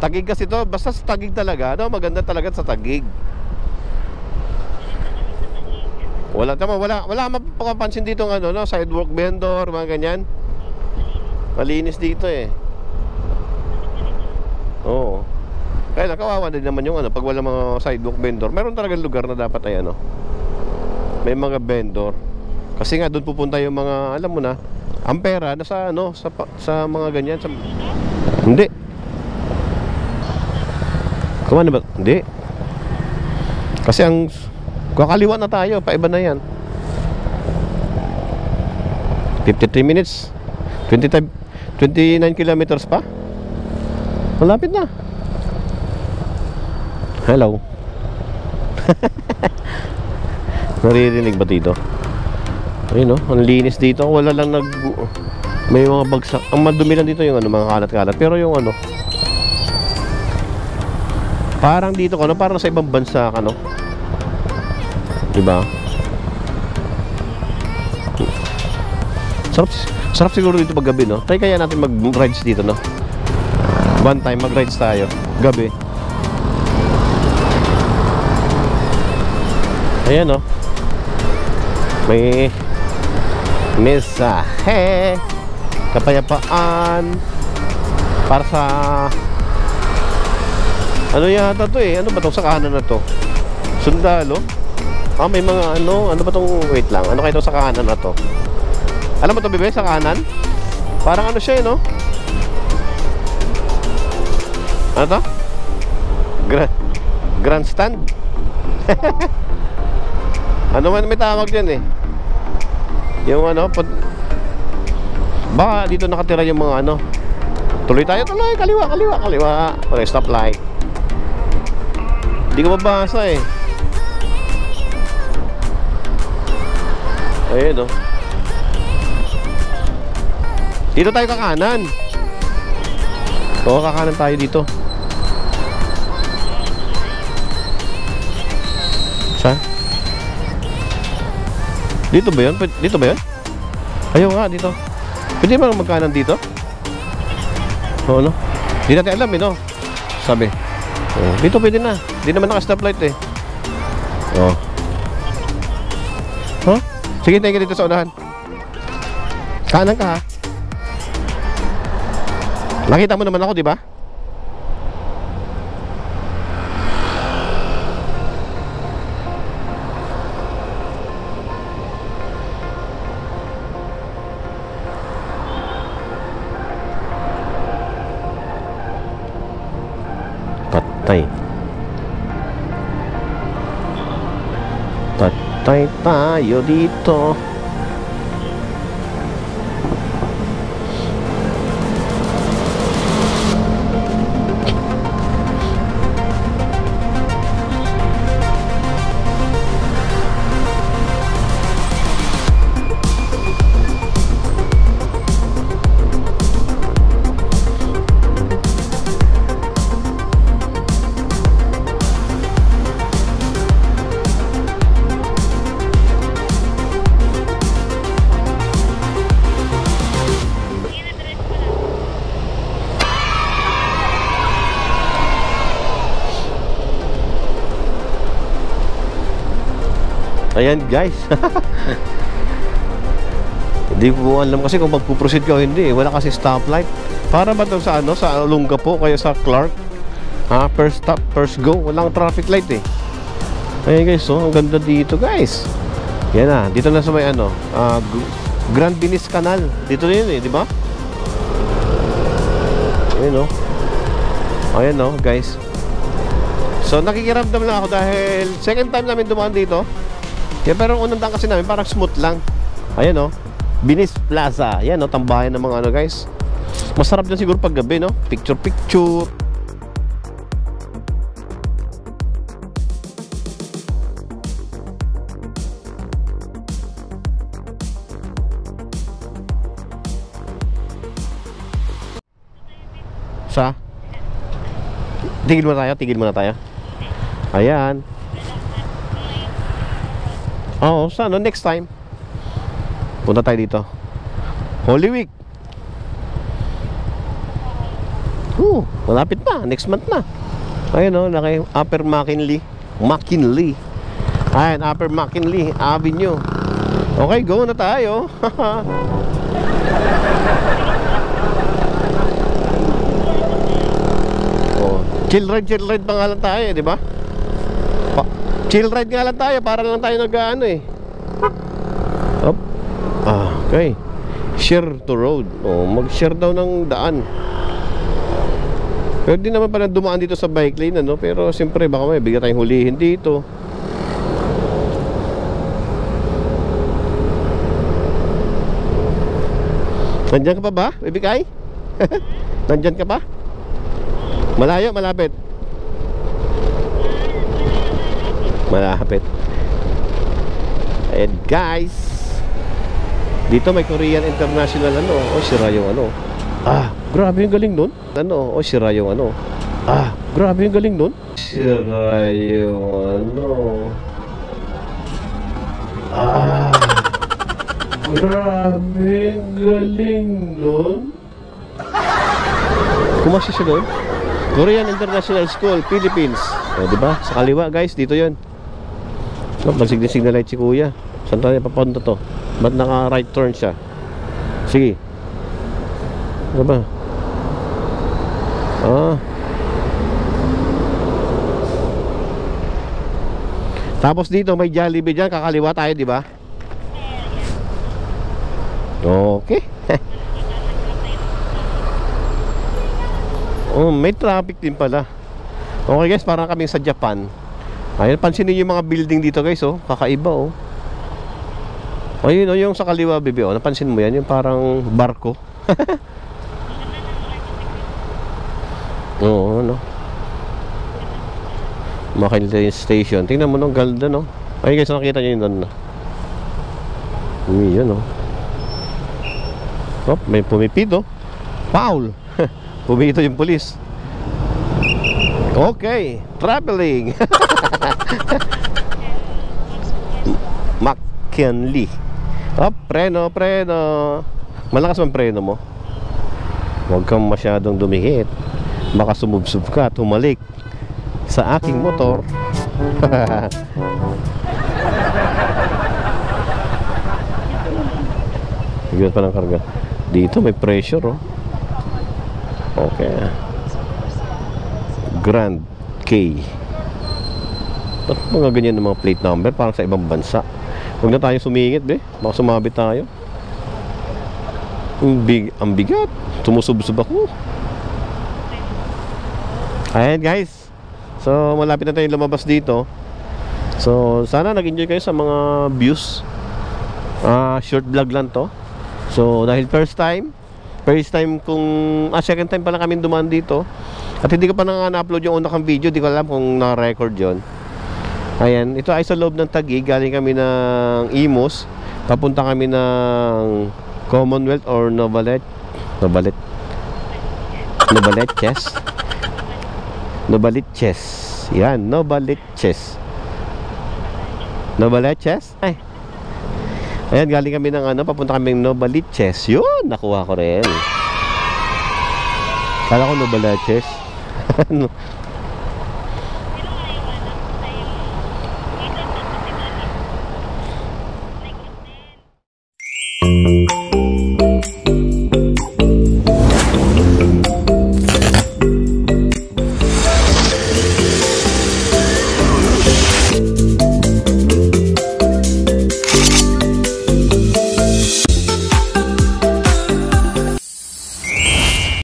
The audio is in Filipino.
Taguig kasi to. Basta sa Taguig talaga, no? Maganda talaga sa Taguig. Wala mapapansin dito ng ano, no? Sidewalk vendor, mga ganyan. Malinis dito eh. Oo. Kaya nakawawa din naman yung ano, pag wala mga sidewalk vendor. Meron talagang lugar na dapat ay ano, may mga vendor. Kasi nga doon pupunta yung mga, alam mo na, ang pera na sa ano, sa mga ganyan sa... Hindi. Kumano ba? Hindi. Kasi ang kakaliwa na tayo, paiba na yan. 53 minutes 29 kilometers pa. Malapit na. Hello. Naririnig ba dito? Ayun, no? Ang linis dito. Wala lang may mga bagsak. Ang madumi lang dito yung ano, mga kalat-kalat. Pero yung ano, parang dito ka, no? Parang sa ibang bansa ka, no? Diba? Sarap siguro dito pag gabi, no? Try kaya natin mag-rides dito, no? One time mag-rides tayo gabi. Ayan, no? May mensahe, kapayapaan para sa ano yata to eh. Ano ba itong sa kanan na to? Sundalo? Ah, may mga ano ba itong, wait lang, ano kayo sa kanan na to? Alam mo to, bebe, sa kanan? Parang ano siya eh, no? Ano to? Grandstand? Ano man may tawag dyan eh. Yung ano, baka dito nakatira yung mga ano. Tuloy tayo, tuloy, kaliwa. Okay, stop light. Hindi ko mabasa eh. Ayun, no? Dito tayo kakanan. Oo, kakanan tayo dito. Saan? Dito ba yun? Dito ba yun? Ayaw nga, dito. Pwede ba magkanan dito? Oo, no? Hindi natin alam, eh, no? Sabi. Oh, dito pwede na. Hindi naman naka-stoplight, eh. Oh. Huh? Sige, tayo dito sa unahan. Kanan ka, ha? Nakita mo naman ako, di ba? Patay tayo dito. Ayan guys. Hindi ko alam kasi kung magpuproceed ka o hindi. Wala kasi stoplight. Para ba ito sa ano, sa Olongapo kaya sa Clark? Ha, first stop, first go. Walang traffic light eh. Ayan guys, so ang ganda dito guys. Yan na, dito na sa may ano, Grand Venice Canal. Dito na yun eh, di ba? Ayan o. Ayan o guys. So nakikiramdam lang ako dahil second time namin dumaan dito. Yeah, pero unang daan kasi namin parang smooth lang. Ayan o, Venice Plaza. Ayan o, tambayan ng mga ano guys. Masarap dyan siguro pag gabi, no? Picture picture. Sa? Tigil muna tayo. Ayan. Oo, sana next time punta tayo dito. Holy Week. Malapit na, next month na. Ayun o, naka Upper McKinley. Ayan, Upper McKinley Avenue. Okay, go na tayo. Chill ride pa nga lang tayo, di ba? Chill ride nga lang tayo, para lang tayo nag-ano eh. Okay. Share to road. Mag-share daw ng daan. Pwede naman pala dumaan dito sa bike lane, ano? Pero siyempre baka may bigla tayong hulihin dito. Nandyan ka pa ba, Baby Kai? Nandyan ka pa? Malayo, malapit? Malapit. And guys, dito may Korean International ano. Sira yung ano. Grabe yung galing nun. Sira yung ano. Grabe yung galing nun. Sira yung ano. Grabe yung galing nun. Kumasya siya doon. Korean International School, Philippines. Diba? Sa kaliwa guys, dito yun. Nagsignal light si kuya. Saan tayo papunta to? Ba't naka right turn siya? Sige. Diba? Tapos dito may Jollibee dyan. Kakaliwa tayo, diba? Okay. May traffic din pala. Okay guys, parang kaming sa Japan. Ayun, pansinin yung mga building dito guys, kakaiba. Ayun, yung sa kaliwa, baby, napansin mo yan, yung parang barko. Ano. McKinley Station. Tingnan mo nung ganda, no. Ayun guys, nakita nyo yun doon na. Yun, may pumipito. Foul. Pumito yung pulis. Okay, traveling. McKinley. Preno. Malakas man preno mo. Huwag kang masyadong dumikit. Baka sumubsub ka at humalik sa aking motor. Bigyan pa ng karga. Dito may pressure, Okay. Grand K. Ba't mga ganyan ng mga plate number? Parang sa ibang bansa. Huwag na tayo sumingit, baka sumabit tayo. Ang bigat. Sumusubsub ako. Ayan guys. So malapit na tayong lumabas dito. So sana nag-enjoy kayo sa mga views. Short vlog lang to. So dahil first time kung second time pala kami dumaan dito. At hindi ko pa na-upload yung una kang video. Di ko alam kung na-record yon. Ayan, ito ay sa loob ng Taguig. Galing kami ng Imus. Papunta kami ng Commonwealth or Novaliches. Yan, Novaliches. Ay. Ayan, galing kami ng papunta kami ng Novaliches. Yun, nakuha ko rin. Kala ko Novaliches.